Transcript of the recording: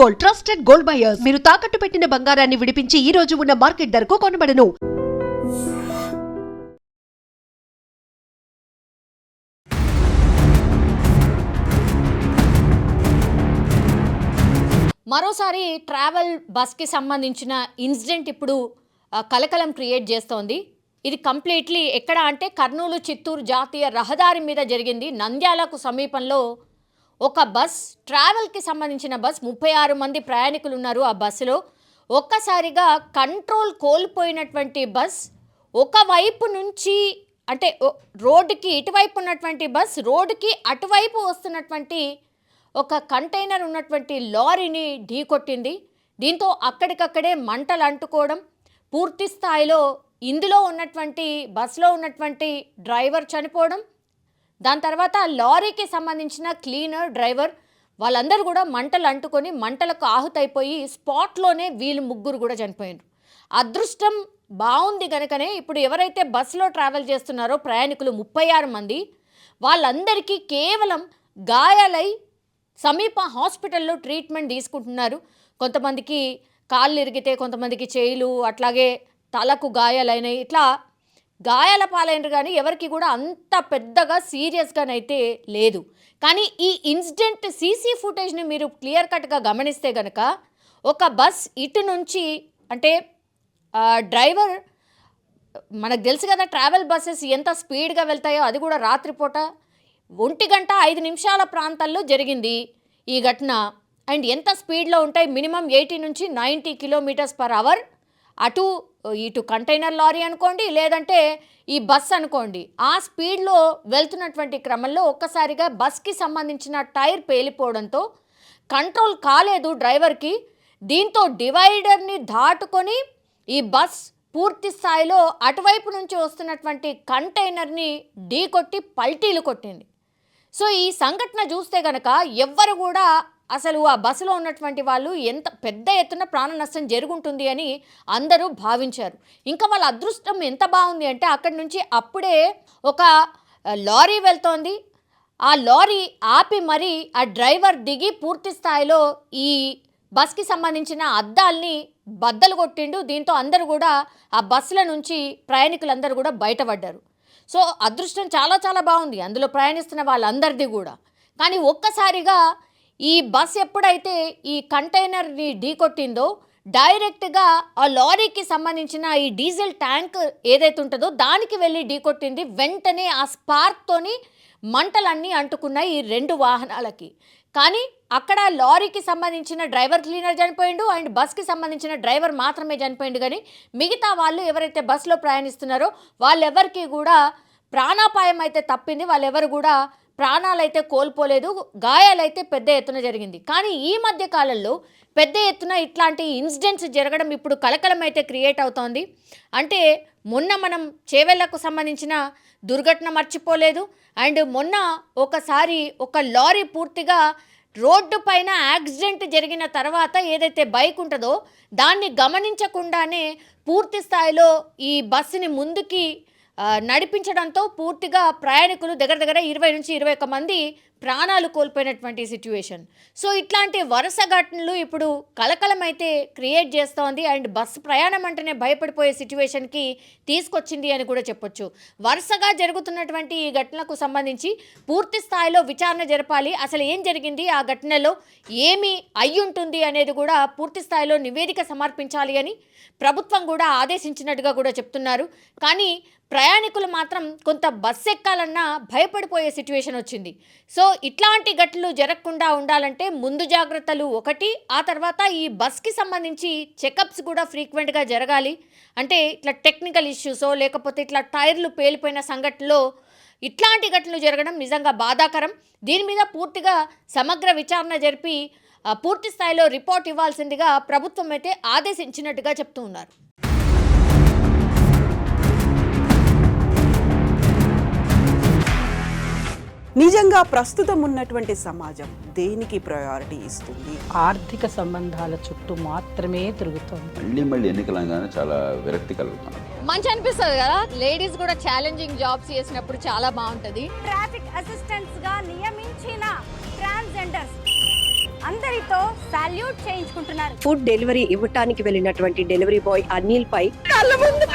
Gold, trusted gold buyers. మీరు తాకట్టు పెట్టిన బంగారాన్ని విడిపించి ఈ రోజు ఉన్న మార్కెట్ ధరకు కొనబడను. మరోసారి ట్రావెల్ బస్కి సంబంధించిన ఇన్సిడెంట్ ఇప్పుడు కలకలం క్రియేట్ చేస్తోంది. ఇది కంప్లీట్లీ ఎక్కడ అంటే కర్నూలు చిత్తూరు జాతీయ రహదారి మీద జరిగింది. నంద్యాలకు సమీపంలో ఒక బస్, ట్రావెల్కి సంబంధించిన బస్, 36 మంది ప్రయాణికులు ఉన్నారు ఆ బస్సులో. ఒక్కసారిగా కంట్రోల్ కోల్పోయినటువంటి బస్ ఒకవైపు నుంచి అంటే రోడ్డుకి ఇటువైపు ఉన్నటువంటి బస్ రోడ్డుకి అటువైపు వస్తున్నటువంటి ఒక కంటైనర్ ఉన్నటువంటి లారీని ఢీకొట్టింది. దీంతో అక్కడికక్కడే మంటలు అంటుకోవడం, పూర్తి స్థాయిలో ఇందులో ఉన్నటువంటి బస్సులో ఉన్నటువంటి డ్రైవర్ చనిపోవడం, దాని తర్వాత లారీకి సంబంధించిన క్లీనర్, డ్రైవర్ వాళ్ళందరూ కూడా మంటలు అంటుకొని మంటలకు ఆహుతైపోయి స్పాట్లోనే వీళ్ళు ముగ్గురు కూడా చనిపోయారు. అదృష్టం బాగుంది కనుకనే ఇప్పుడు ఎవరైతే బస్సులో ట్రావెల్ చేస్తున్నారో ప్రయాణికులు 36 మంది, వాళ్ళందరికీ కేవలం గాయాలై సమీప హాస్పిటల్లో ట్రీట్మెంట్ తీసుకుంటున్నారు. కొంతమందికి కాళ్ళు ఇరిగితే, కొంతమందికి చేయిలు, అట్లాగే తలకు గాయాలైనవి, ఇట్లా గాయాల పాలైనరు. కానీ ఎవరికి కూడా అంత పెద్దగా సీరియస్గానైతే లేదు. కానీ ఈ ఇన్సిడెంట్ సీసీ ఫుటేజ్ని మీరు క్లియర్ కట్గా గమనిస్తే కనుక ఒక బస్ ఇటు నుంచి అంటే డ్రైవర్, మనకు తెలుసు కదా ట్రావెల్ బస్సెస్ ఎంత స్పీడ్గా వెళ్తాయో, అది కూడా రాత్రిపూట 1:05 ప్రాంతాల్లో జరిగింది ఈ ఘటన. అండ్ ఎంత స్పీడ్లో ఉంటాయి, మినిమం 80 నుంచి 90 km/h. అటు ఇటు కంటైనర్ లారీ అనుకోండి, లేదంటే ఈ బస్ అనుకోండి, ఆ స్పీడ్లో వెళ్తున్నటువంటి క్రమంలో ఒక్కసారిగా బస్కి సంబంధించిన టైర్ పేలిపోవడంతో కంట్రోల్ కాలేదు డ్రైవర్కి. దీంతో డివైడర్ని దాటుకొని ఈ బస్ పూర్తి స్థాయిలో అటువైపు నుంచి వస్తున్నటువంటి కంటైనర్ని ఢీకొట్టి పల్టీలు కొట్టింది. సో ఈ సంఘటన చూస్తే కనుక ఎవ్వరు కూడా అసలు ఆ బస్సులో ఉన్నటువంటి వాళ్ళు ఎంత పెద్ద ఎత్తున ప్రాణ నష్టం జరుగుంటుంది అని అందరూ భావించారు. ఇంకా వాళ్ళ అదృష్టం ఎంత బాగుంది అంటే అక్కడి నుంచి అప్పుడే ఒక లారీ వెళ్తోంది. ఆ లారీ ఆపి మరి ఆ డ్రైవర్ దిగి పూర్తి స్థాయిలో ఈ బస్కి సంబంధించిన అద్దాల్ని బద్దలు కొట్టిండు. దీంతో అందరూ కూడా ఆ బస్సుల నుంచి ప్రయాణికులందరూ కూడా బయటపడ్డారు. సో అదృష్టం చాలా చాలా బాగుంది అందులో ప్రయాణిస్తున్న వాళ్ళందరిది కూడా. కానీ ఒక్కసారిగా ఈ బస్ ఎప్పుడైతే ఈ కంటైనర్ని ఢీకొట్టిందో డైరెక్ట్గా ఆ లారీకి సంబంధించిన ఈ డీజిల్ ట్యాంక్ ఏదైతే ఉంటుందో దానికి వెళ్ళి ఢీకొట్టింది. వెంటనే ఆ స్పార్క్తోని మంటలన్నీ అంటుకున్నాయి ఈ 2 వాహనాలకి. కానీ అక్కడ లారీకి సంబంధించిన డ్రైవర్, క్లీనర్ చనిపోయిండు అండ్ బస్కి సంబంధించిన డ్రైవర్ మాత్రమే చనిపోయిండు. కానీ మిగతా వాళ్ళు ఎవరైతే బస్సులో ప్రయాణిస్తున్నారో వాళ్ళెవరికి కూడా ప్రాణాపాయం అయితే తప్పింది. వాళ్ళెవరు కూడా ప్రాణాలైతే కోల్పోలేదు, గాయాలైతే పెద్ద ఎత్తున జరిగింది. కానీ ఈ మధ్య కాలంలో పెద్ద ఎత్తున ఇట్లాంటి ఇన్సిడెంట్స్ జరగడం ఇప్పుడు కలకలం అయితే క్రియేట్ అవుతోంది. అంటే మొన్న మనం చేవెళ్లకు సంబంధించిన దుర్ఘటన మర్చిపోలేదు. అండ్ మొన్న ఒకసారి ఒక లారీ పూర్తిగా రోడ్డు పైన యాక్సిడెంట్ జరిగిన తర్వాత ఏదైతే బైక్ ఉంటుందో దాన్ని గమనించకుండానే పూర్తి స్థాయిలో ఈ బస్సుని ముందుకి నడిపించడంతో పూర్తిగా ప్రయాణికులు దగ్గర 20 నుంచి 21 మంది ప్రాణాలు కోల్పోయినటువంటి సిచ్యువేషన్. సో ఇట్లాంటి వరుస ఘటనలు ఇప్పుడు కలకలమైతే క్రియేట్ చేస్తోంది. అండ్ బస్సు ప్రయాణం అంటేనే భయపడిపోయే సిచ్యువేషన్కి తీసుకొచ్చింది అని కూడా చెప్పొచ్చు. వరుసగా జరుగుతున్నటువంటి ఈ ఘటనలకు సంబంధించి పూర్తి స్థాయిలో విచారణ జరపాలి. అసలు ఏం జరిగింది, ఆ ఘటనలో ఏమి అయ్యుంటుంది అనేది కూడా పూర్తి స్థాయిలో నివేదిక సమర్పించాలి అని ప్రభుత్వం కూడా ఆదేశించినట్టుగా కూడా చెప్తున్నారు. కానీ ప్రయాణికులు మాత్రం కొంత బస్సు ఎక్కాలన్నా భయపడిపోయే సిచ్యువేషన్ వచ్చింది. సో ఇట్లాంటి ఘటనలు జరగకుండా ఉండాలంటే ముందు జాగ్రత్తలు ఒకటి, ఆ తర్వాత ఈ బస్కి సంబంధించి చెకప్స్ కూడా ఫ్రీక్వెంట్గా జరగాలి. అంటే ఇట్లా టెక్నికల్ ఇష్యూసో లేకపోతే ఇట్లా టైర్లు పేలిపోయిన సంఘటనలో ఇట్లాంటి ఘటనలు జరగడం నిజంగా బాధాకరం. దీని మీద పూర్తిగా సమగ్ర విచారణ జరిపి పూర్తి స్థాయిలో రిపోర్ట్ ఇవ్వాల్సిందిగా ప్రభుత్వం అయితే ఆదేశించినట్టుగా చెప్తూ ఉన్నారు. నిజంగా ప్రస్తుతం ఉన్నటువంటి సమాజం దేనికి ప్రయారిటీ ఇస్తుంది? ఆర్థిక సంబంధాల చుట్టూ మాత్రమే తిరుగుతుంది. మళ్ళీ ఎన్నికలంగానే చాలా విరక్తి కలుగుతాం. మంచి అనిపిస్తుంది కదా, లేడీస్ కూడా ఛాలెంజింగ్ జాబ్స్ చేసినప్పుడు చాలా బాగుంటది. ట్రాఫిక్ అసిస్టెంట్స్ గా నియమించిన ట్రాన్స్జెండర్స్ అందరితో సాల్యూట్ చేయించుకుంటున్నారు. ఫుడ్ డెలివరీ ఇవ్వటానికి వెళ్ళినటువంటి డెలివరీ బాయ్ అనిల్ పై కళ్ళ ముందు